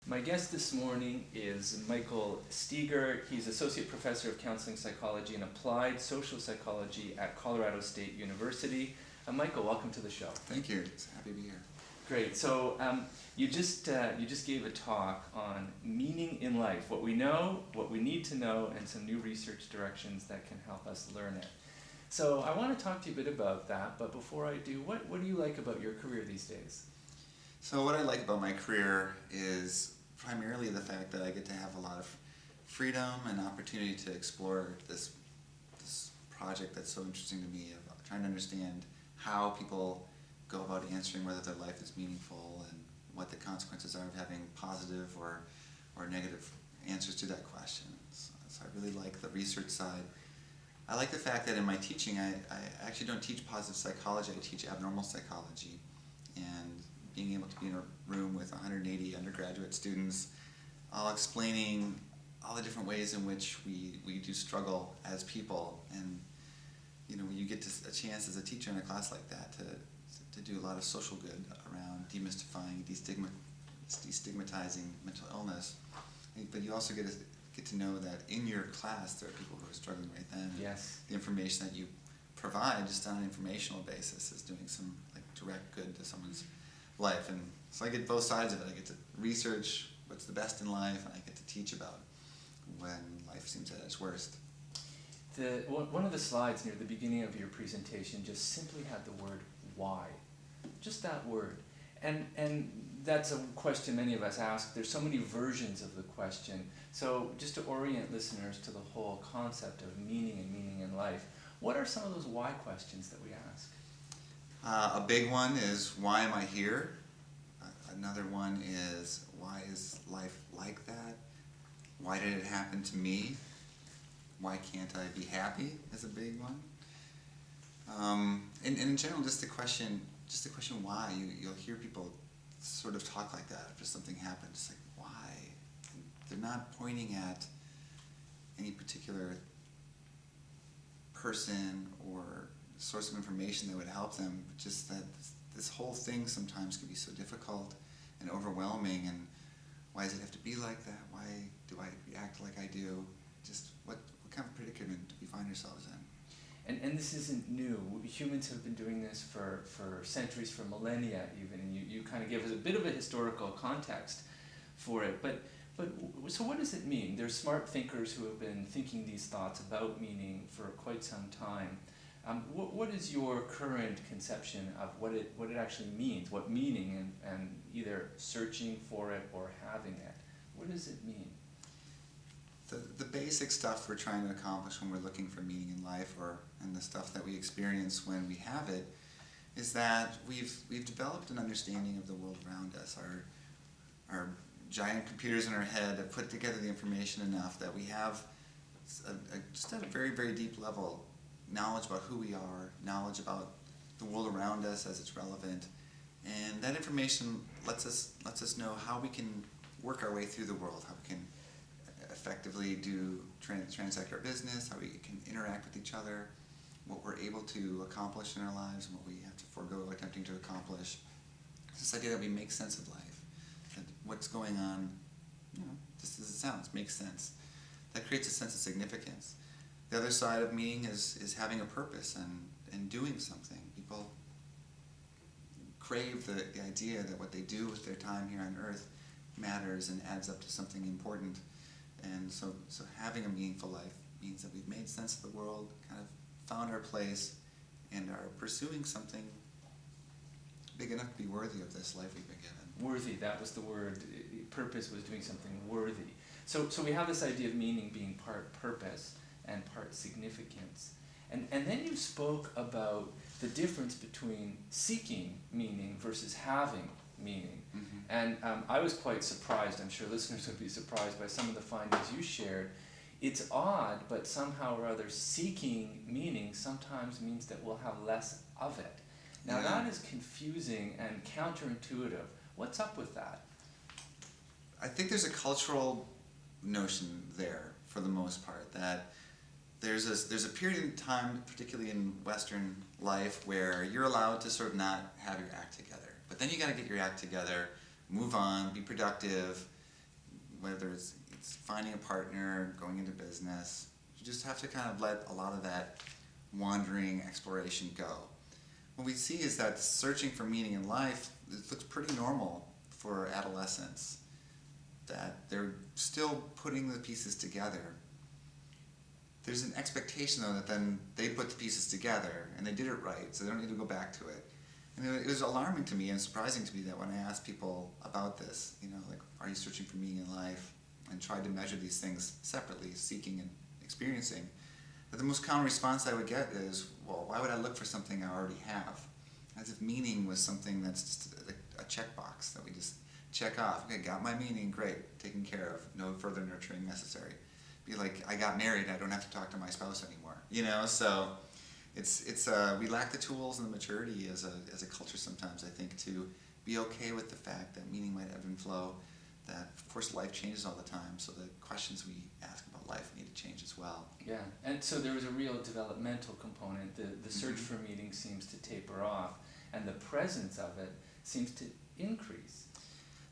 My guest this morning is Michael Steger. He's Associate Professor of Counseling Psychology and Applied Social Psychology at Colorado State University. Michael, welcome to the show. Thank you. It's happy to be here. Great. So you just gave a talk on meaning in life, what we know, what we need to know, and some new research directions that can help us learn it. So I want to talk to you a bit about that, but before I do, what do you like about your career these days? So what I like about my career is primarily the fact that I get to have a lot of freedom and opportunity to explore this project that's so interesting to me, of trying to understand how people go about answering whether their life is meaningful and what the consequences are of having positive or negative answers to that question. So I really like the research side. I like the fact that in my teaching, I actually don't teach positive psychology, I teach abnormal psychology. And being able to be in a room with 180 undergraduate students, all explaining all the different ways in which we do struggle as people. And you get a chance as a teacher in a class like that to do a lot of social good around demystifying, destigmatizing mental illness. But you also get to know that in your class there are people who are struggling right then. Yes. The information that you provide just on an informational basis is doing some direct good to someone's life. And so I get both sides of it. I get to research what's the best in life, and I get to teach about when life seems at its worst. One of the slides near the beginning of your presentation just simply had the word why. Just that word. And that's a question many of us ask. There's so many versions of the question. So just to orient listeners to the whole concept of meaning and meaning in life, what are some of those why questions that we ask? A big one is, why am I here? Another one is, why is life like that? Why did it happen to me? Why can't I be happy is a big one. And in general, just the question why. You'll hear people sort of talk like that after something happens. It's like, why? And they're not pointing at any particular person or source of information that would help them, but just that this whole thing sometimes can be so difficult and overwhelming, and why does it have to be like that? Why do I react like I do? Just what kind of predicament do we find ourselves in? And this isn't new. Humans have been doing this for centuries, for millennia even, and you kind of give us a bit of a historical context for it. But so what does it mean? There's smart thinkers who have been thinking these thoughts about meaning for quite some time. What is your current conception of what it actually means, what meaning, and either searching for it or having it? What does it mean? The basic stuff we're trying to accomplish when we're looking for meaning in life, and the stuff that we experience when we have it, is that we've developed an understanding of the world around us. Our giant computers in our head have put together the information enough that we have just at a very, very deep level knowledge about who we are, knowledge about the world around us as it's relevant, and that information lets us know how we can work our way through the world, how we can effectively transact our business, how we can interact with each other, what we're able to accomplish in our lives, and what we have to forego attempting to accomplish. It's this idea that we make sense of life, that what's going on, just as it sounds, makes sense. That creates a sense of significance. The other side of meaning is having a purpose and doing something. People crave the idea that what they do with their time here on earth matters and adds up to something important. And so having a meaningful life means that we've made sense of the world, kind of found our place, and are pursuing something big enough to be worthy of this life we've been given. Worthy, that was the word. Purpose was doing something worthy. So we have this idea of meaning being part purpose and part significance. And then you spoke about the difference between seeking meaning versus having meaning. Mm-hmm. And I was quite surprised, I'm sure listeners would be surprised by some of the findings you shared. It's odd, but somehow or other seeking meaning sometimes means that we'll have less of it. Now that is confusing and counterintuitive. What's up with that? I think there's a cultural notion there, for the most part, that there's a period in time, particularly in Western life, where you're allowed to sort of not have your act together. But then you got to get your act together, move on, be productive, whether it's finding a partner, going into business. You just have to kind of let a lot of that wandering exploration go. What we see is that searching for meaning in life, it looks pretty normal for adolescents, that they're still putting the pieces together. There's an expectation, though, that then they put the pieces together and they did it right, so they don't need to go back to it. And it was alarming to me and surprising to me that when I asked people about this, like, are you searching for meaning in life, and tried to measure these things separately, seeking and experiencing, that the most common response I would get is, well, why would I look for something I already have? As if meaning was something that's just a checkbox that we just check off. Okay, got my meaning, great, taken care of, no further nurturing necessary. Be like, I got married, I don't have to talk to my spouse anymore. So it's we lack the tools and the maturity as a culture sometimes, I think, to be okay with the fact that meaning might ebb and flow, that of course life changes all the time, so the questions we ask about life need to change as well. Yeah, and so there was a real developmental component. The search for meaning seems to taper off, and the presence of it seems to increase.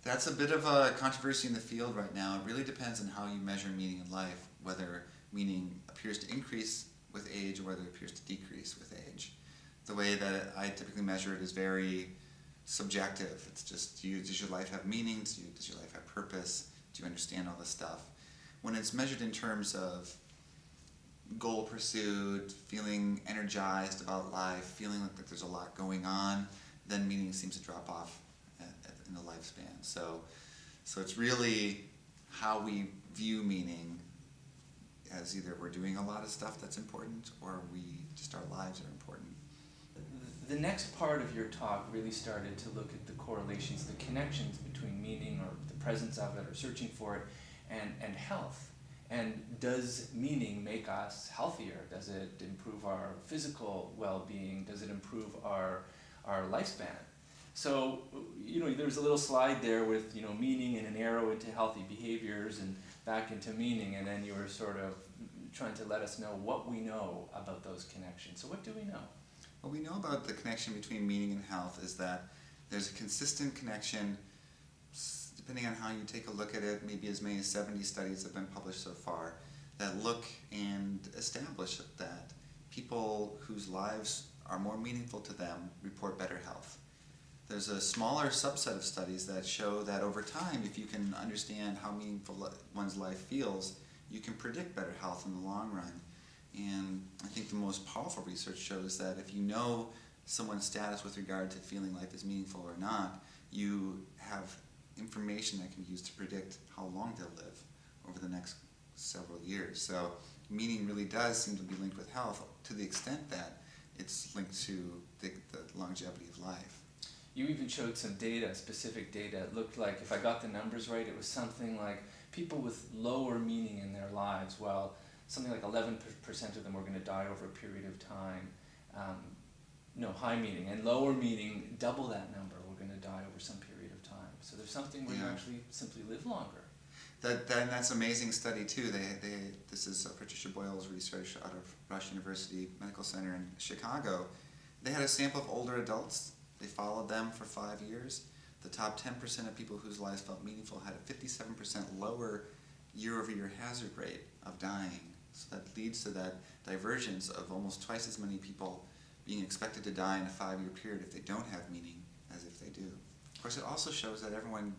That's a bit of a controversy in the field right now. It really depends on how you measure meaning in life, whether meaning appears to increase with age or whether it appears to decrease with age. The way that I typically measure it is very subjective. It's just, does your life have meaning? Does your life have purpose? Do you understand all this stuff? When it's measured in terms of goal pursuit, feeling energized about life, feeling like there's a lot going on, then meaning seems to drop off in the lifespan. So it's really how we view meaning, as either we're doing a lot of stuff that's important or our lives are important. The next part of your talk really started to look at the correlations, the connections between meaning or the presence of it or searching for it and health. And does meaning make us healthier? Does it improve our physical well-being? Does it improve our lifespan? So, there's a little slide there with, meaning and an arrow into healthy behaviors and back into meaning, and then you were sort of trying to let us know what we know about those connections. So what do we know? What we know about the connection between meaning and health is that there's a consistent connection, depending on how you take a look at it. Maybe as many as 70 studies have been published so far that look and establish that people whose lives are more meaningful to them report better health. There's a smaller subset of studies that show that over time, if you can understand how meaningful one's life feels, you can predict better health in the long run. And I think the most powerful research shows that if you know someone's status with regard to feeling life is meaningful or not, you have information that can be used to predict how long they'll live over the next several years. So meaning really does seem to be linked with health to the extent that it's linked to the longevity of life. You even showed some data, specific data. It looked like, if I got the numbers right, it was something like people with lower meaning in their lives, well, something like 11% of them were going to die over a period of time. High meaning. And lower meaning, double that number, were going to die over some period of time. So there's something where you actually simply live longer. That's an amazing study too. This is Patricia Boyle's research out of Rush University Medical Center in Chicago. They had a sample of older adults. They followed them for 5 years. The top 10% of people whose lives felt meaningful had a 57% lower year-over-year hazard rate of dying. So that leads to that divergence of almost twice as many people being expected to die in a 5-year period if they don't have meaning as if they do. Of course, it also shows that everyone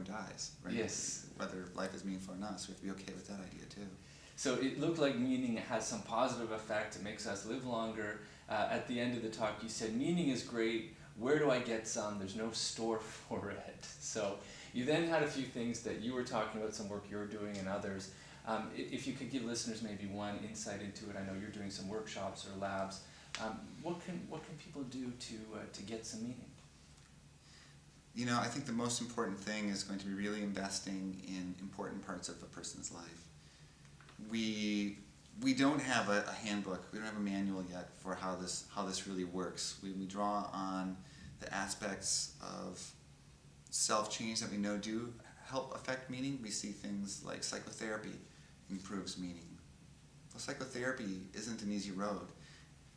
dies, right? Yes. Whether life is meaningful or not, so we have to be okay with that idea too. So it looked like meaning has some positive effect. It makes us live longer. At the end of the talk, you said, meaning is great. Where do I get some? There's no store for it. So you then had a few things that you were talking about, some work you're doing and others. If you could give listeners maybe one insight into it. I know you're doing some workshops or labs. What can people do to get some meaning? I think the most important thing is going to be really investing in important parts of a person's life. We don't have a handbook. We don't have a manual yet for how this really works. We draw on the aspects of self-change that we know do help affect meaning. We see things like psychotherapy improves meaning. Well, psychotherapy isn't an easy road.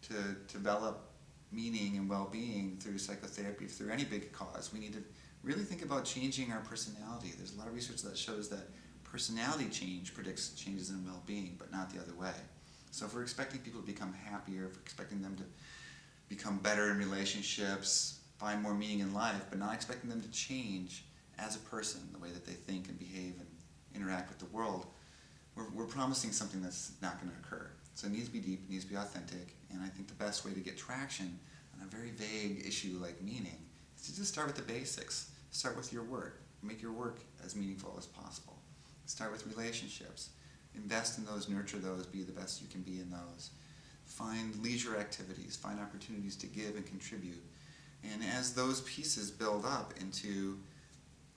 To develop meaning and well-being through psychotherapy, through any big cause, we need to really think about changing our personality. There's a lot of research that shows that personality change predicts changes in well-being, but not the other way. So if we're expecting people to become happier, if we're expecting them to become better in relationships, find more meaning in life, but not expecting them to change as a person, the way that they think and behave and interact with the world, we're promising something that's not going to occur. So it needs to be deep, it needs to be authentic, and I think the best way to get traction on a very vague issue like meaning is to just start with the basics. Start with your work. Make your work as meaningful as possible. Start with relationships. Invest in those, nurture those, be the best you can be in those. Find leisure activities, find opportunities to give and contribute. And as those pieces build up into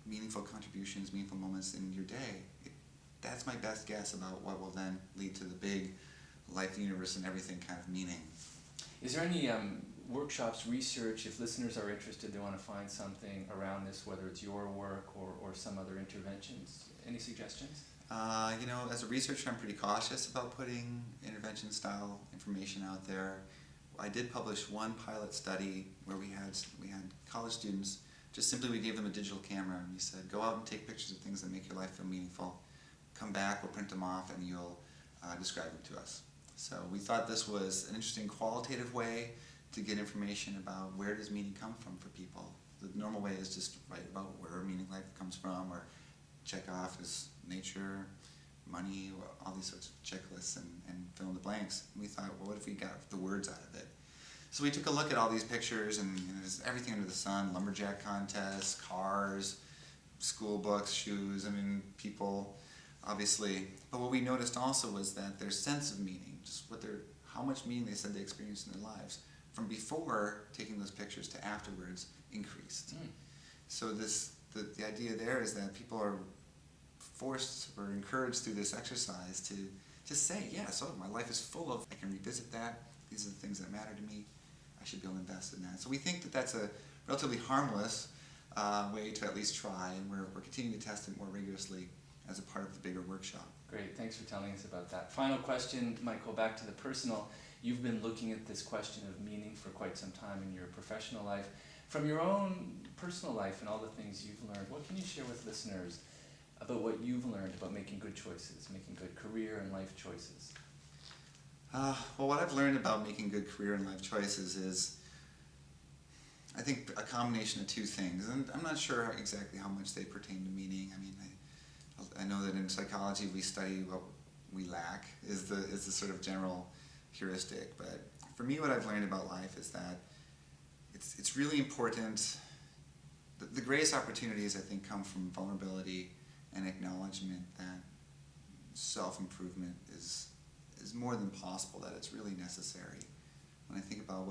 meaningful contributions, meaningful moments in your day, that's my best guess about what will then lead to the big life, the universe, and everything kind of meaning. Is there any workshops, research, if listeners are interested, they want to find something around this, whether it's your work or some other interventions? Any suggestions? As a researcher, I'm pretty cautious about putting intervention-style information out there. I did publish one pilot study where we had college students. Just simply, we gave them a digital camera and we said, go out and take pictures of things that make your life feel meaningful. Come back, we'll print them off, and you'll describe them to us. So we thought this was an interesting qualitative way to get information about where does meaning come from for people. The normal way is just write about where meaning life comes from, or check off as nature, money, all these sorts of checklists and fill in the blanks. And we thought, well, what if we got the words out of it? So we took a look at all these pictures, and there's everything under the sun: lumberjack contests, cars, school books, shoes, people, obviously. But what we noticed also was that their sense of meaning, just how much meaning they said they experienced in their lives, from before taking those pictures to afterwards, increased. So the idea there is that people are forced or encouraged through this exercise to say, yeah, so my life is full of, I can revisit that, these are the things that matter to me, I should be able to invest in that. So we think that that's a relatively harmless way to at least try, and we're continuing to test it more rigorously as a part of the bigger workshop. Great, thanks for telling us about that. Final question, Michael, back to the personal. You've been looking at this question of meaning for quite some time in your professional life. From your own personal life and all the things you've learned, what can you share with listeners about what you've learned about making good choices, making good career and life choices? Well, what I've learned about making good career and life choices is, I think, a combination of two things. And I'm not sure exactly how much they pertain to meaning. I know that in psychology we study what we lack is the sort of general heuristic. But for me, what I've learned about life is that it's really important. The greatest opportunities, I think, come from vulnerability and acknowledgement that self-improvement is more than possible, that it's really necessary. When I think about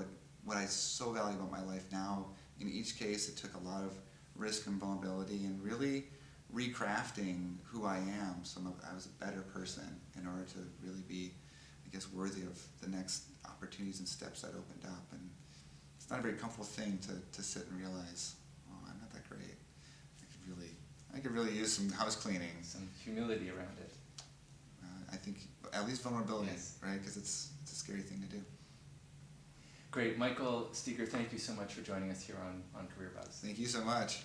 what I so value about my life now, in each case it took a lot of risk and vulnerability and really recrafting who I am so I was a better person in order to really be, I guess, worthy of the next opportunities and steps that opened up. And it's not a very comfortable thing to sit and realize, oh, I'm not that great. I could really use some house cleaning. Some humility around it. I think at least vulnerability, yes. Right? Because it's a scary thing to do. Great. Michael Steger, thank you so much for joining us here on Career Buzz. Thank you so much.